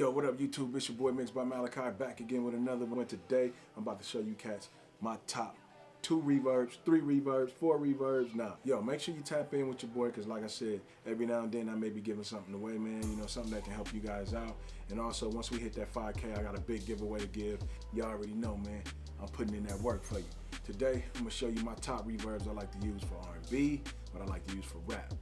Yo, what up YouTube? It's your boy Mixed by Malachi, back again with another one. Today, I'm about to show you cats my top 2 reverbs, 3 reverbs, 4 reverbs. Now, yo, make sure you tap in with your boy, because like I said, every now and then I may be giving something away, man. You know, something that can help you guys out. And also, once we hit that 5K, I got a big giveaway to give. Y'all already know, man. I'm putting in that work for you. Today, I'm going to show you my top reverbs I like to use for R&B, what I like to use for rap.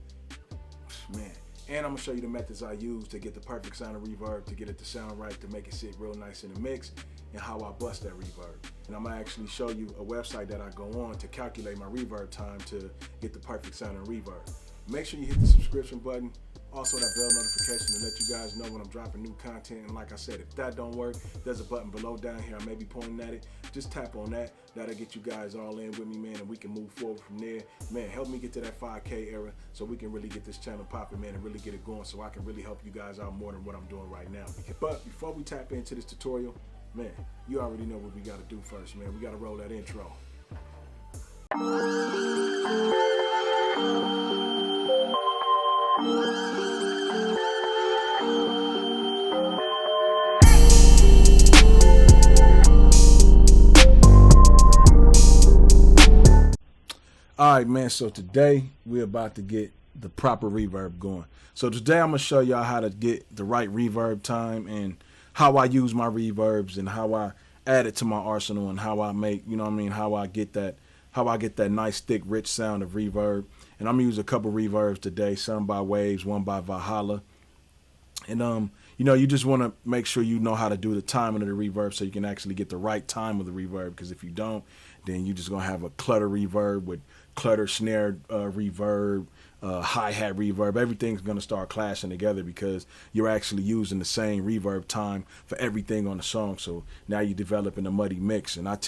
Man. And I'm gonna show you the methods I use to get the perfect sound of reverb, to get it to sound right, to make it sit real nice in the mix, and how I bust that reverb. And I'm gonna actually show you a website that I go on to calculate my reverb time to get the perfect sound and reverb. Make sure you hit the subscription button, also that bell notification to let you guys know when I'm dropping new content. And like I said, if that don't work, there's a button below down here. I may be pointing at it. Just tap on that. That'll get you guys all in with me, man, and we can move forward from there. Man, help me get to that 5K era so we can really get this channel popping, man, and really get it going so I can really help you guys out more than what I'm doing right now. But before we tap into this tutorial, man, you already know what we gotta do first, man. We gotta roll that intro. Alright, man, so today we're about to get the proper reverb going. So today I'm going to show y'all how to get the right reverb time and how I use my reverbs and how I add it to my arsenal and how I make, you know what I mean, how I get that nice, thick, rich sound of reverb. And I'm going to use a couple reverbs today, some by Waves, one by Valhalla. And, you know, you just want to make sure you know how to do the timing of the reverb so you can actually get the right time of the reverb, because if you don't, then you're just going to have a clutter reverb with clutter snare reverb, hi-hat reverb. Everything's going to start clashing together because you're actually using the same reverb time for everything on the song. So now you're developing a muddy mix, and I had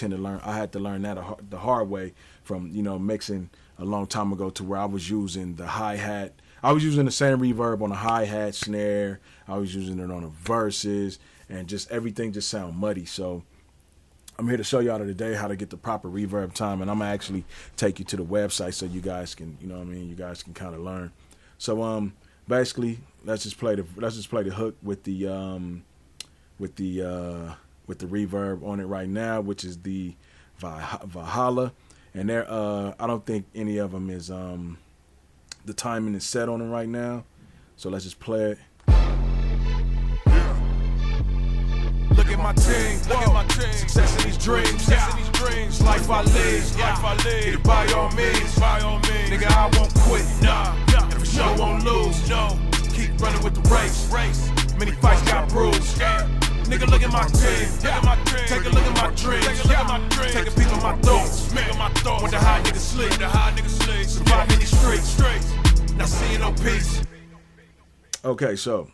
to learn that the hard way from, you know, mixing a long time ago, to where I was using the hi-hat. I was using the same reverb on a hi-hat snare. I was using it on the verses, and just everything just sound muddy. So I'm here to show y'all today how to get the proper reverb time, and I'm gonna actually take you to the website so you guys can, you know what I mean, you guys can kind of learn. So basically, let's just play the hook with the reverb on it right now, which is the Valhalla, and there I don't think any of them is the timing is set on it right now. So let's just play it. Look at my team, success in these dreams, life I live, get it by all means, nigga I won't quit, and for sure won't lose, keep running with the race, many fights got bruised, nigga look at my team, take a look at my dreams, take a peek at my thoughts, wonder how niggas sleep, survive in these streets, not seeing no peace. Okay, so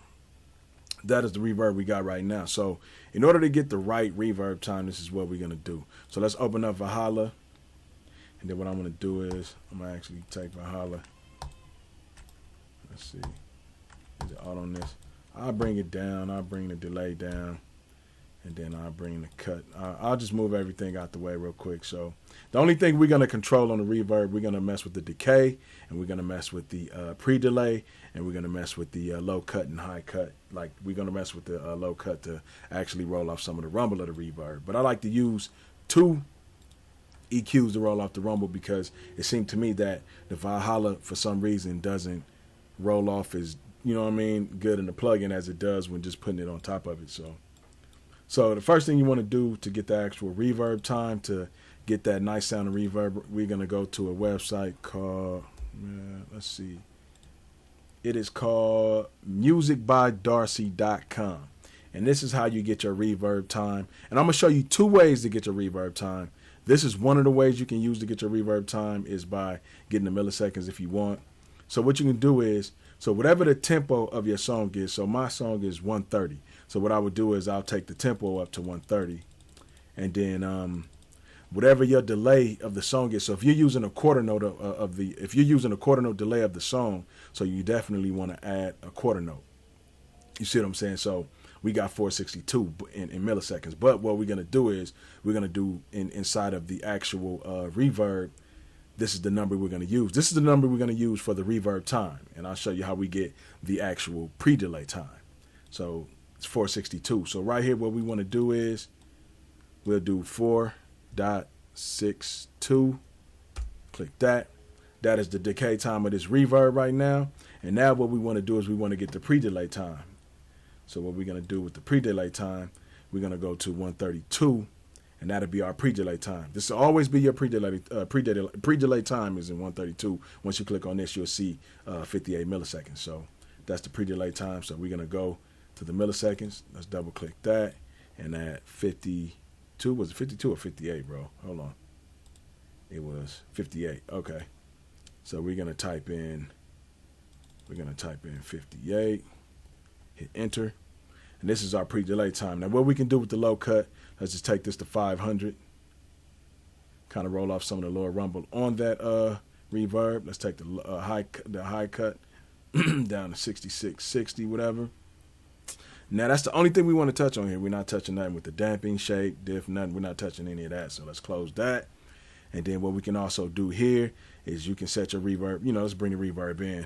that is the reverb we got right now. So in order to get the right reverb time, this is what we're going to do. So let's open up Valhalla. And then what I'm going to do is I'm going to actually take Valhalla. Let's see. Is it auto on this? I'll bring it down. I'll bring the delay down. And then I'll bring the cut. I'll just move everything out the way real quick. So the only thing we're going to control on the reverb, we're going to mess with the decay, and we're going to mess with the pre-delay, and we're going to mess with the low cut and high cut. Like, we're going to mess with the low cut to actually roll off some of the rumble of the reverb. But I like to use 2 EQs to roll off the rumble, because it seemed to me that the Valhalla, for some reason, doesn't roll off as, you know what I mean, good in the plugin as it does when just putting it on top of it. So the first thing you want to do to get the actual reverb time, to get that nice sound of reverb, we're going to go to a website called, let's see, it is called musicbydarcy.com. And this is how you get your reverb time. And I'm going to show you 2 ways to get your reverb time. This is one of the ways you can use to get your reverb time, is by getting the milliseconds if you want. So what you can do is, so whatever the tempo of your song is, so my song is 130. So what I would do is I'll take the tempo up to 130, and then whatever your delay of the song is. So if you're using a quarter note if you're using a quarter note delay of the song, so you definitely want to add a quarter note. You see what I'm saying? So we got 462 in milliseconds. But what we're gonna do is we're gonna do inside of the actual reverb. This is the number we're going to use. This is the number we're going to use for the reverb time. And I'll show you how we get the actual pre-delay time. So It's 462. So right here, what we want to do is we'll do 4.62. Click that. That is the decay time of this reverb right now. And now what we want to do is we want to get the pre-delay time. So what we're going to do with the pre-delay time, we're going to go to 132, and that'll be our pre-delay time. This will always be your pre-delay. Pre-delay time is in 132. Once you click on this, you'll see 58 milliseconds. So that's the pre-delay time. So we're going to go to the milliseconds. Let's double click that, and add 52. Was it 52 or 58, bro? Hold on. It was 58. Okay. So we're going to type in 58, hit enter. And this is our pre-delay time. Now what we can do with the low cut, let's just take this to 500. Kind of roll off some of the lower rumble on that reverb. Let's take the high cut down to 66, 60, whatever. Now that's the only thing we want to touch on here. We're not touching nothing with the damping, shape, diff, nothing. We're not touching any of that. So let's close that. And then what we can also do here is you can set your reverb. You know, let's bring the reverb in.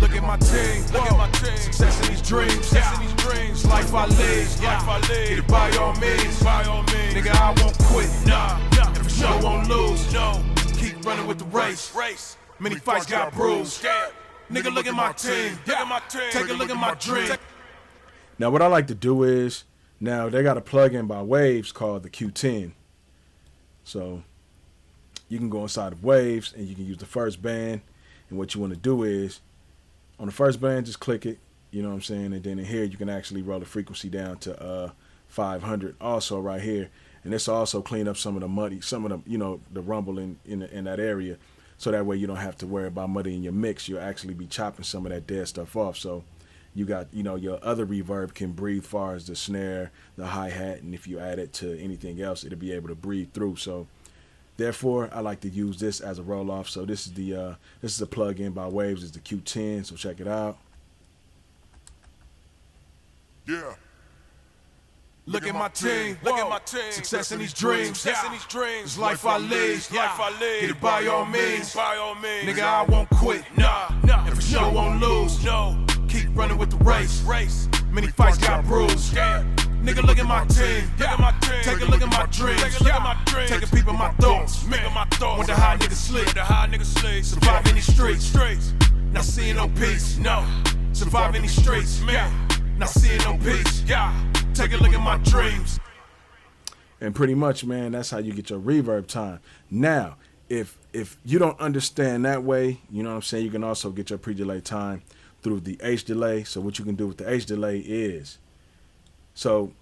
Look at my team, look at my team. Success in these dreams, success in these dreams. Life I live, life I live. Get it by all means, by all means. Nigga, I won't quit, nah. And for sure won't lose, no. Keep running with the race. Many fights got bruised. Nigga, look at my team, look at my team. Take a look at my dream. Now what I like to do is, now they got a plugin by Waves called the Q10. So you can go inside of Waves and you can use the first band. And what you want to do is, on the first band, just click it, you know what I'm saying? And then in here, you can actually roll the frequency down to 500 also right here. And this will also clean up some of the muddy, some of the, you know, the rumble in that area. So that way you don't have to worry about muddying your mix. You'll actually be chopping some of that dead stuff off. So you got, you know, your other reverb can breathe far as the snare, the hi-hat, and if you add it to anything else, it'll be able to breathe through. So therefore, I like to use this as a roll-off. So this is the this is a plug-in by Waves. It's the Q10. So check it out. Yeah. Look at my team, look at my team. Success in these dreams, success in these dreams. Life I live, life I live. Get it by all means, by all means. Nigga, I won't quit, nah. And for sure won't lose, no. Keep running with the race. Many fights got bruised. Nigga, look at my team. Look at my team. Take a look at my dreams. Take a look at my dreams. Take a peep at my thoughts. Make my thoughts. Wonder how niggas sleep. Wonder how niggas sleep. Survive in these streets. Not seeing no peace. No. Survive in these streets. Man. Not seeing no peace. Yeah. Take a look at my dreams. And pretty much, man, that's how you get your reverb time. Now, if you don't understand that way, you know what I'm saying, you can also get your pre-delay time through the H delay. So what you can do with the H delay is, so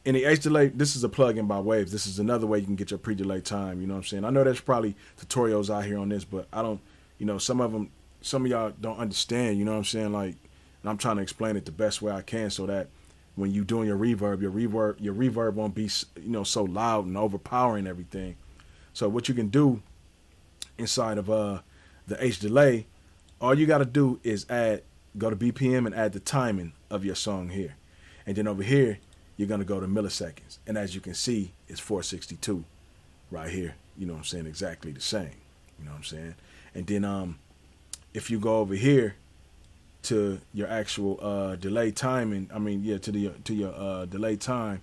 in the H delay, this is a plugin by Waves. This is another way you can get your pre-delay time. You know what I'm saying? I know there's probably tutorials out here on this, but I don't, you know, some of y'all don't understand, you know what I'm saying? Like, and I'm trying to explain it the best way I can so that when you're doing your reverb won't be, you know, so loud and overpowering everything. So what you can do inside of the H delay, all you got to do is go to BPM and add the timing of your song here. And then over here, you're going to go to milliseconds. And as you can see, it's 462 right here. You know what I'm saying? Exactly the same. You know what I'm saying? And then if you go over here to your actual delay timing, I mean, yeah, to your delay time.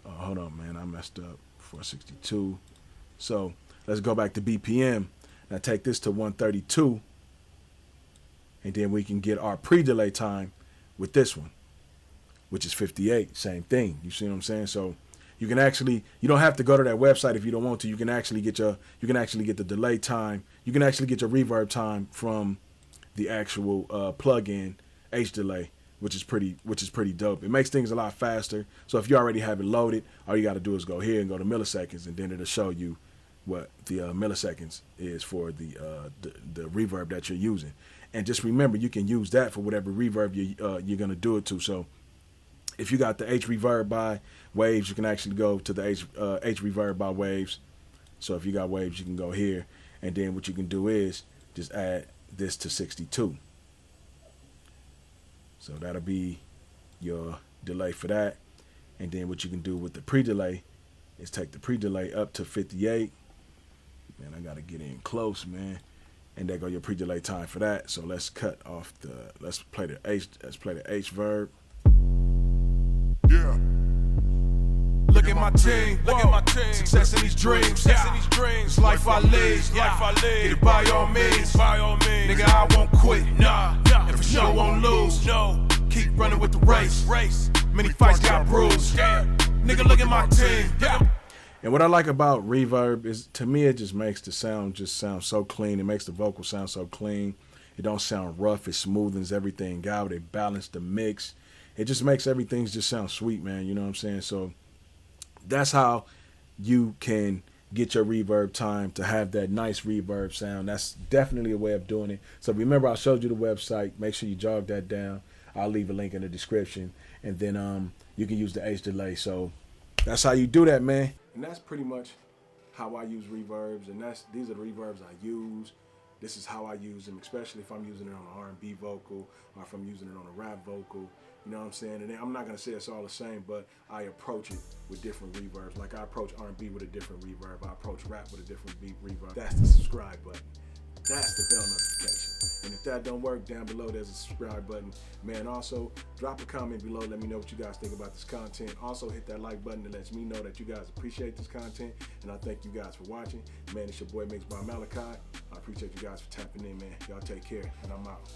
Hold on, man, I messed up. 462. So let's go back to BPM. Now take this to 132. And then we can get our pre-delay time with this one, which is 58. Same thing. You see what I'm saying? So you can actually, you don't have to go to that website if you don't want to. You can actually get the delay time. You can actually get your reverb time from the actual plug-in H delay, which is pretty dope. It makes things a lot faster. So if you already have it loaded, all you got to do is go here and go to milliseconds, and then it'll show you what the milliseconds is for the reverb that you're using. And just remember, you can use that for whatever reverb you're gonna do it to. So if you got the H reverb by Waves, you can actually go to the H reverb by Waves. So if you got Waves, you can go here, and then what you can do is just add this to 62. So that'll be your delay for that. And then what you can do with the pre-delay is take the pre-delay up to 58. Man, I gotta get in close, man. and there go your pre-delay time for that. So let's cut off the, let's play the H verb. Yeah. Look at my team, success in these dreams, It's life I live, Get it by all means, Nigga, I won't quit, and for sure won't lose, Keep running with the race, Many fights got bruised, Nigga, look at my team, And what I like about reverb is, to me, it just makes the sound sound so clean. It makes the vocal sound so clean. It don't sound rough. It smoothens everything out. It balances the mix. It just makes everything just sound sweet, man. You know what I'm saying? So that's how you can get your reverb time to have that nice reverb sound. That's definitely a way of doing it. So remember, I showed you the website. Make sure you jog that down. I'll leave a link in the description. And then you can use the H delay. So that's how you do that, man. And that's pretty much how I use reverbs. And these are the reverbs I use. This is how I use them, especially if I'm using it on an R&B vocal or if I'm using it on a rap vocal. You know what I'm saying? And I'm not going to say it's all the same, but I approach it with different reverbs. Like I approach R&B with a different reverb. I approach rap with a different reverb. That's the subscribe button. That's the bell notification. And if that don't work, down below there's a subscribe button. Man, also drop a comment below. Let me know what you guys think about this content. Also hit that like button that lets me know that you guys appreciate this content. And I thank you guys for watching. Man, it's your boy Mixed by Malachi. I appreciate you guys for tapping in, man. Y'all take care, and I'm out.